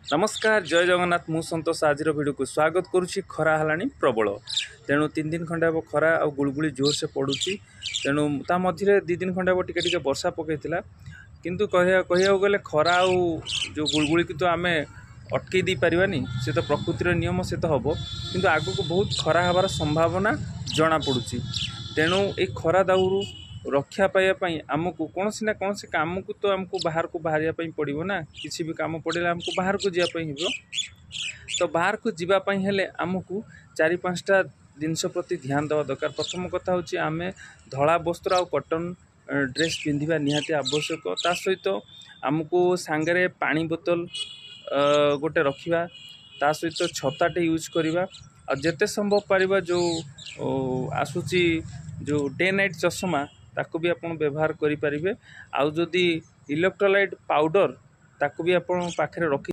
नमस्कार जय जगन्नाथ मु संतोष आज भिडियो को स्वागत करुच्ची। खरा है प्रबल तेणु 3 दिन खंडे हम खरा आ गुड़गुड़ी जोर से पड़ुची। तेणु ता मझे 2 दिन खंडे हम टिके वर्षा पकईला किंतु कह गले खरा आ जो गुड़गुड़ी की तो आम अटकई दे पारानी से तो प्रकृतिर नियम से तो हम किंतु आग को बहुत खरा हबार संभावना जना पड़ुची। तेणु ये खरा दाउरू रक्षा पाइबापी आमको कौन ना कौन से काम को तो आमको बाहर को बाहर पड़ो ना किसी भी काम पड़े आमको बाहर को जावाई तो बाहर को जीवाई हेले आमको 4-5टा जिनस प्रति ध्यान देवा दरकार। प्रथम कथा हूँ आम धला वस्त्र आ कॉटन ड्रेस पिंधा निहाती आवश्यक। ता सहित आमको सांगरे पानी बोतल गोटे रखा ता सहित छताटे यूज करवा और जिते संभव पारिबा जो आसूची जो डे नाइट चश्मा ताको भी आपण व्यवहार करि परिबे। आउ जदि इलेक्ट्रोलाइट पाउडर ताको भी आपण पाखरे रखि